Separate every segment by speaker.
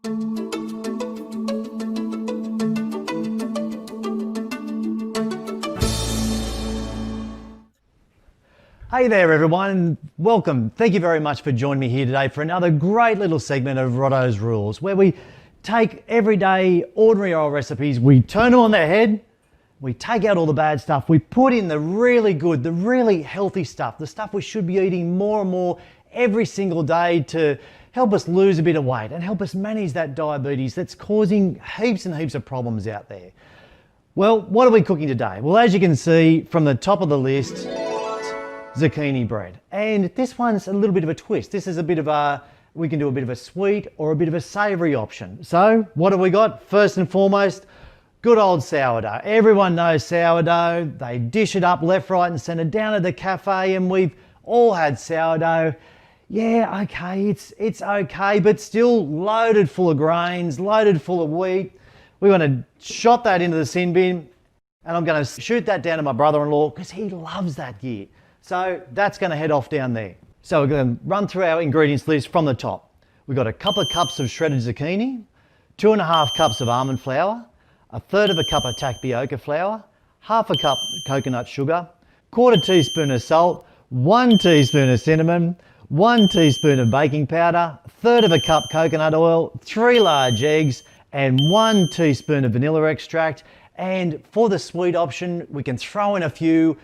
Speaker 1: Hey there everyone, welcome. Thank you very much for joining me here today for another great little segment of Roddos Rules, where we take everyday, ordinary old recipes, we turn them on their head, we take out all the bad stuff, we put in the really good, the really healthy stuff, the stuff we should be eating more and more every single day to help us lose a bit of weight and help us manage that diabetes that's causing heaps and heaps of problems out there. Well, what are we cooking today? Well, as you can see from the top of the list, zucchini bread. And this one's a little bit of a twist. This is a bit of a, we can do a bit of a sweet or a bit of a savory option. So what have we got? First and foremost, good old sourdough. Everyone knows sourdough. They dish it up left, right and center down at the cafe, and we've all had sourdough. Yeah, okay, it's okay, but still loaded full of grains, loaded full of wheat. We want to shot that into the sin bin, and I'm going to shoot that down to my brother-in-law because he loves that gear. So that's going to head off down there. So we're going to run through our ingredients list from the top. We've got a couple of cups of shredded zucchini, 2.5 cups of almond flour, 1/3 cup of tapioca flour, 1/2 cup coconut sugar, 1/4 teaspoon of salt, 1 teaspoon of cinnamon, 1 teaspoon of baking powder, 1/3 cup coconut oil, 3 large eggs, and 1 teaspoon of vanilla extract. And for the sweet option, we can throw in a few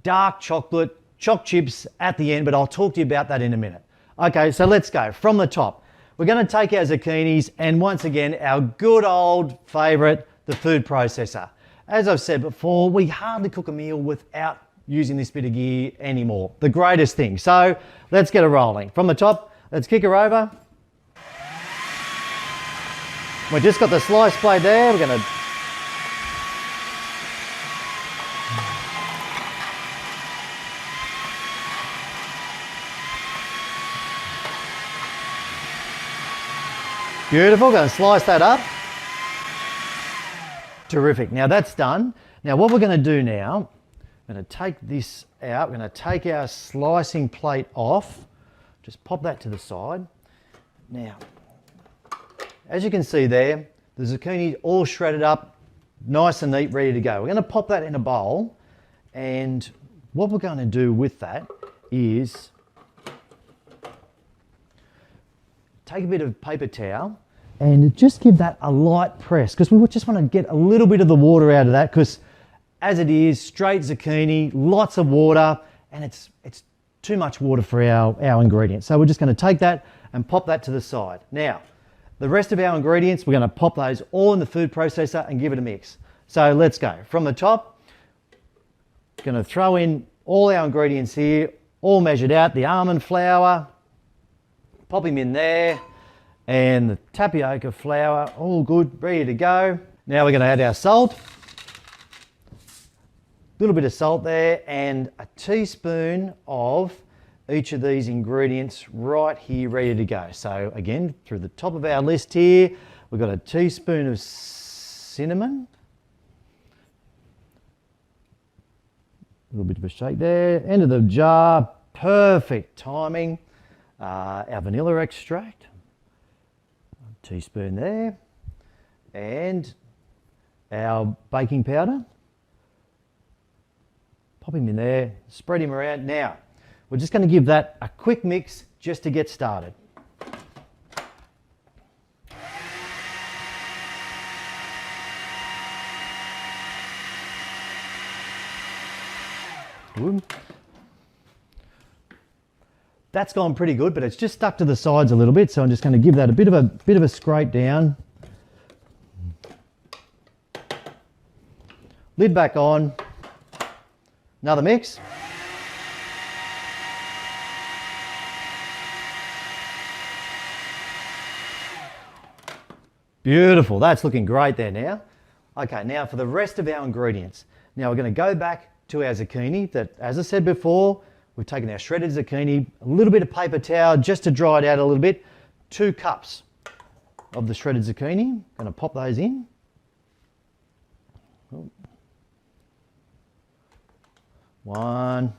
Speaker 1: dark chocolate chips at the end, but I'll talk to you about that in a minute. Okay, so let's go from the top. We're going to take our zucchinis and once again, our good old favorite, the food processor. As I've said before, we hardly cook a meal without using this bit of gear anymore. The greatest thing. So let's get it rolling. From the top, let's kick her over. We've just got the slice plate there. We're going to beautiful, going to slice that up. Terrific, now that's done. Now what we're going to do now, I'm going to take this out, we're going to take our slicing plate off, just pop that to the side. Now, as you can see there, the zucchini all shredded up, nice and neat, ready to go. We're going to pop that in a bowl, and what we're going to do with that is take a bit of paper towel and just give that a light press, because we just want to get a little bit of the water out of that, because as it is, straight zucchini, lots of water, and it's too much water for our ingredients. So we're just going to take that and pop that to the side. Now, the rest of our ingredients, we're going to pop those all in the food processor and give it a mix. So let's go. From the top, going to throw in all our ingredients here, all measured out, the almond flour, pop him in there, and the tapioca flour, all good, ready to go. Now we're going to add our salt, a little bit of salt there, and a teaspoon of each of these ingredients right here, ready to go. So again, through the top of our list here, we've got a teaspoon of cinnamon, a little bit of a shake there, end of the jar, perfect timing. Our vanilla extract, a teaspoon there, and our baking powder. Pop him in there, spread him around. Now, we're just going to give that a quick mix just to get started. Good. That's gone pretty good, but it's just stuck to the sides a little bit, so I'm just going to give that a bit of a scrape down. Lid back on. Another mix. Beautiful, that's looking great there now. Okay, now for the rest of our ingredients. Now we're going to go back to our zucchini that, as I said before, we've taken our shredded zucchini, a little bit of paper towel just to dry it out a little bit, 2 cups of the shredded zucchini. Going to pop those in. One.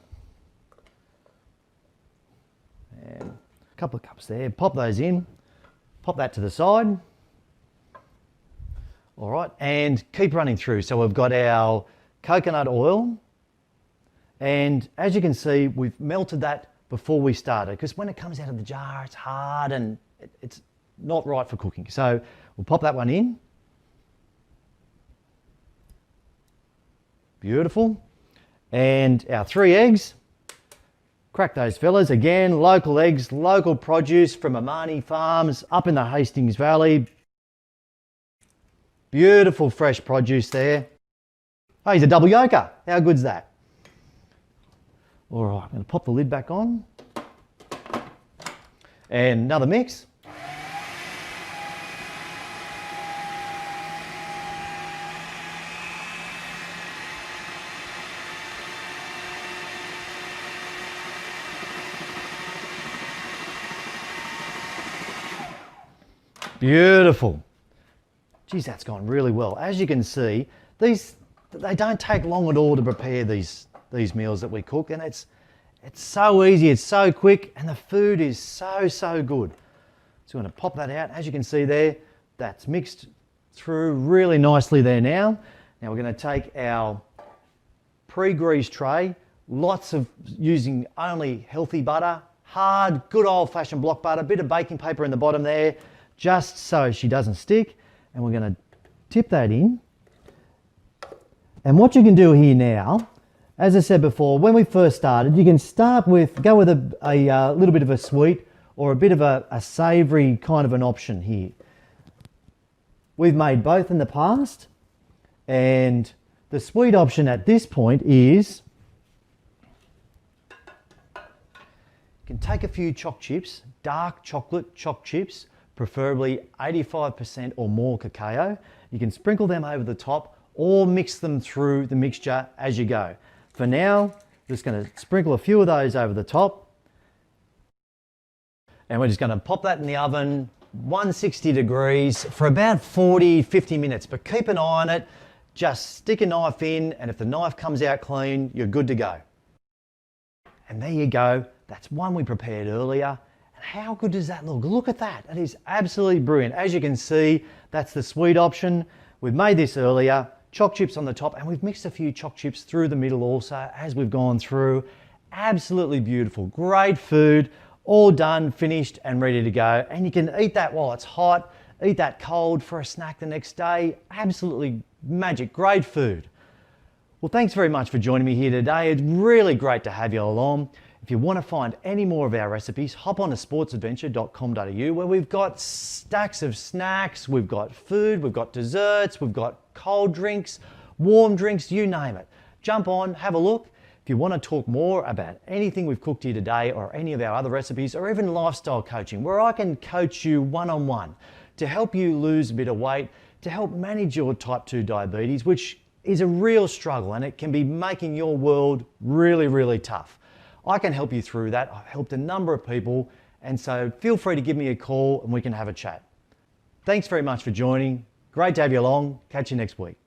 Speaker 1: And a couple of cups there. Pop those in. Pop that to the side. All right, and keep running through. So we've got our coconut oil, and as you can see, we've melted that before we started, because when it comes out of the jar, it's hard and it's not right for cooking. So we'll pop that one in. Beautiful. And our 3 eggs. Crack those fellas. Again, local eggs, local produce from Amani Farms up in the Hastings Valley. Beautiful fresh produce there. Oh, he's a double yolker. How good's that? All right, I'm going to pop the lid back on. And another mix. Beautiful. Geez, that's gone really well. As you can see, they don't take long at all to prepare these meals that we cook, and it's so easy, it's so quick, and the food is so good. So we're going to pop that out. As you can see there, that's mixed through really nicely there now. Now we're going to take our pre-greased tray, lots of using only healthy butter, hard, good old-fashioned block butter, bit of baking paper in the bottom there, just so she doesn't stick. And we're going to tip that in. And what you can do here now, as I said before, when we first started, you can go with a little bit of a sweet or a bit of a savory kind of an option here. We've made both in the past, and the sweet option at this point is you can take a few choc chips, dark chocolate choc chips, preferably 85% or more cacao. You can sprinkle them over the top or mix them through the mixture as you go. For now, just going to sprinkle a few of those over the top. And we're just going to pop that in the oven, 160 degrees for about 40, 50 minutes. But keep an eye on it. Just stick a knife in, and if the knife comes out clean, you're good to go. And there you go. That's one we prepared earlier. How good does that look? Look at that. It is absolutely brilliant. As you can see, that's the sweet option. We've made this earlier, choc chips on the top, and we've mixed a few choc chips through the middle also as we've gone through. Absolutely beautiful. Great food, all done, finished, and ready to go. And you can eat that while it's hot, eat that cold for a snack the next day. Absolutely magic. Great food. Well, thanks very much for joining me here today. It's really great to have you along. If you want to find any more of our recipes, hop on to sportsadventure.com.au, where we've got stacks of snacks, we've got food, we've got desserts, we've got cold drinks, warm drinks, you name it. Jump on, have a look. If you want to talk more about anything we've cooked here today or any of our other recipes, or even lifestyle coaching, where I can coach you one-on-one to help you lose a bit of weight, to help manage your type 2 diabetes, which is a real struggle and it can be making your world really tough. I can help you through that. I've helped a number of people, and so feel free to give me a call and we can have a chat. Thanks very much for joining. Great to have you along. Catch you next week.